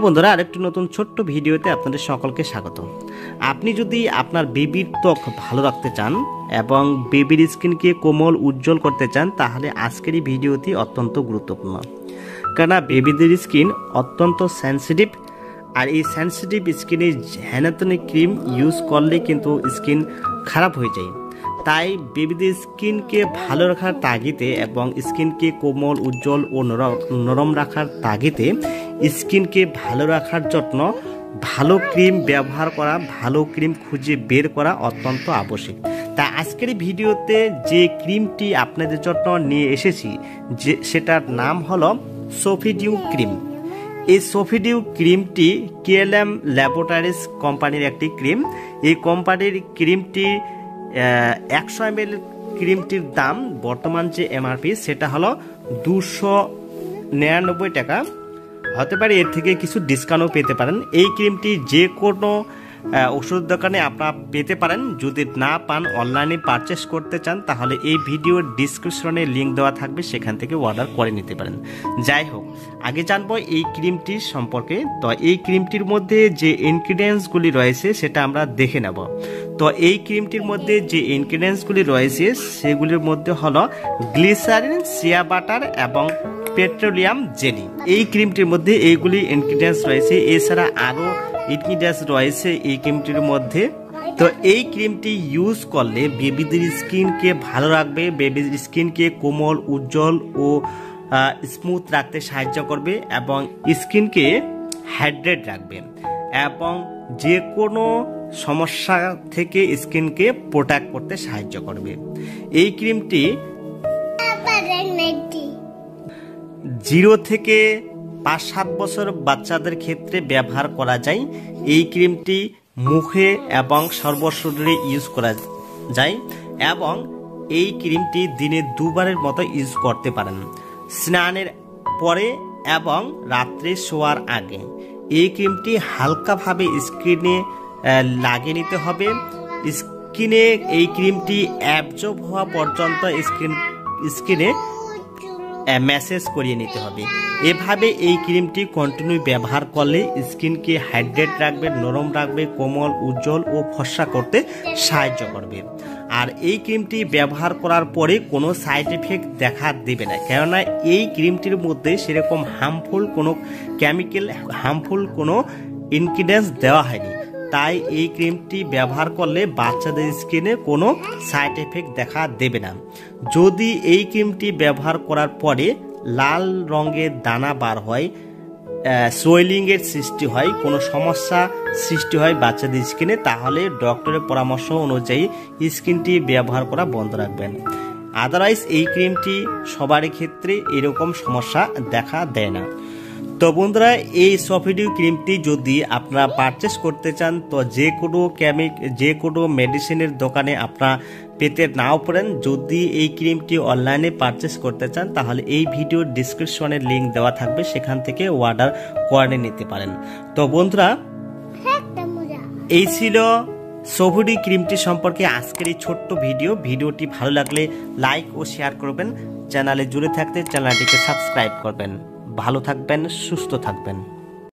বন্ধুরা আরেকটি নতুন ছোট্ট ভিডিওতে আপনাদের সকলকে স্বাগত। আপনি যদি আপনার বেবির ত্বক ভালো রাখতে চান এবং বেবির স্কিনকে কোমল উজ্জ্বল করতে চান তাহলে আজকের এই ভিডিওটি অত্যন্ত গুরুত্বপূর্ণ। কেননা বেবিদের স্কিন অত্যন্ত সেন্সিটিভ, আর এই সেন্সিটিভ স্কিনে হেনাতনি ক্রিম ইউজ করলে কিন্তু স্কিন খারাপ হয়ে যায়। তাই বেবিদের স্কিনকে ভালো রাখার তাগিদে এবং স্কিনকে কোমল উজ্জ্বল ও নরম রাখার তাগিদে স্কিনকে ভালো রাখার জন্য ভালো ক্রিম ব্যবহার করা, ভালো ক্রিম খুঁজে বের করা অত্যন্ত আবশ্যক। তাই আজকের ভিডিওতে যে ক্রিমটি আপনাদের জন্য নিয়ে এসেছি সেটার নাম হলো সফিডিউ ক্রিম। এই সফিডিউ ক্রিমটি KLM ল্যাবরেটরিজ কোম্পানির একটি ক্রিম। এই কোম্পানির ক্রিমটি 100 ml ক্রিমটির দাম বর্তমান যে MRP সেটা হলো 299 টাকা। হতে পারে এর থেকে কিছু ডিসকাউন্টও পেতে পারেন। এই ক্রিমটি যে কোনো ওষুধ দোকানে আপনারা পেতে পারেন। যদি না পান, অনলাইনে পারচেস করতে চান তাহলে এই ভিডিওর ডিসক্রিপশনে লিঙ্ক দেওয়া থাকবে, সেখান থেকে অর্ডার করে নিতে পারেন। যাই হোক, আগে জানবো এই ক্রিমটির সম্পর্কে। তো এই ক্রিমটির মধ্যে যে ইনগ্রিডিয়েন্টসগুলি রয়েছে সেটা আমরা দেখে নেব। তো এই ক্রিমটির মধ্যে যে ইনগ্রিডিয়েন্টসগুলি রয়েছে সেগুলির মধ্যে হলো গ্লিসারিন, শিয়া বাটার এবং পেট্রোলিয়াম জেলি। এই ক্রিমটির মধ্যে এইগুলি ইনগ্রিডিয়েন্টস রয়েছে। এছাড়া আরও ইনগ্রিডিয়েন্টস রয়েছে এই ক্রিমটির মধ্যে। তো এই ক্রিমটি ইউজ করলে বেবিদের স্কিনকে ভালো রাখবে, বেবির স্কিনকে কোমল উজ্জ্বল ও স্মুথ রাখতে সাহায্য করবে এবং স্কিনকে হাইড্রেট রাখবে এবং যে কোনো সমস্যা থেকে স্কিনকে প্রোটেক্ট করতে সাহায্য করবে। এই ক্রিমটি 0 থেকে 5-7 বছর বাচ্চাদের ক্ষেত্রে ব্যবহার করা যায়। এই ক্রিমটি মুখে এবং সর্বশরীরে ইউজ করা যায় এবং এই ক্রিমটি দিনে 2 বারের মতো ইউজ করতে পারেন, স্নানের পরে এবং রাত্রে শোয়ার আগে। এই ক্রিমটি হালকাভাবে স্কিনে লাগিয়ে নিতে হবে। স্কিনে এই ক্রিমটি অ্যাবজর্ব হওয়া পর্যন্ত স্কিনে ম্যাসেজ করিয়ে নিতে হবে। এভাবে এই ক্রিমটি কন্টিনিউ ব্যবহার করলে স্কিনকে হাইড্রেট রাখবে, নরম রাখবে, কোমল উজ্জ্বল ও ফর্সা করতে সাহায্য করবে। আর এই ক্রিমটি ব্যবহার করার পরে কোনো সাইড এফেক্ট দেখা দেবে না, কেননা এই ক্রিমটির মধ্যে সেরকম হার্মফুল কোনো কেমিক্যাল, হার্মফুল কোনো ইনগ্রিডিয়েন্টস দেওয়া হয়নি। তাই এই ক্রিমটি ব্যবহার করলে বাচ্চাদের স্কিনে কোনো সাইড এফেক্ট দেখা দেবে না। যদি এই ক্রিমটি ব্যবহার করার পরে লাল রঙের দানা বার হয়, সোয়েলিংয়ের সৃষ্টি হয়, কোনো সমস্যা সৃষ্টি হয় বাচ্চাদের স্কিনে, তাহলে ডক্টরের পরামর্শ অনুযায়ী স্কিনটি ব্যবহার করা বন্ধ রাখবেন। আদারওয়াইজ এই ক্রিমটি সবারই ক্ষেত্রে এরকম সমস্যা দেখা দেয় না। তো বন্ধুরা, এই সফিডিউ ক্রিমটি যদি আপনারা পারচেস করতে চান তো যে কোনো মেডিসিনের দোকানে আপনারা পেতে নাও পারেন। যদি এই ক্রিমটি অনলাইনে পারচেস করতে চান তাহলে এই ভিডিওর ডিসক্রিপশনে লিঙ্ক দেওয়া থাকবে, সেখান থেকে অর্ডার করে নিতে পারেন। তো বন্ধুরা, এই ছিল সফিডিউ ক্রিমটি সম্পর্কে আজকের এই ছোট্ট ভিডিওটি ভালো লাগলে লাইক ও শেয়ার করবেন। চ্যানেলে জুড়ে থাকতে চ্যানেলটিকে সাবস্ক্রাইব করবেন। ভালো থাকবেন, সুস্থ থাকবেন।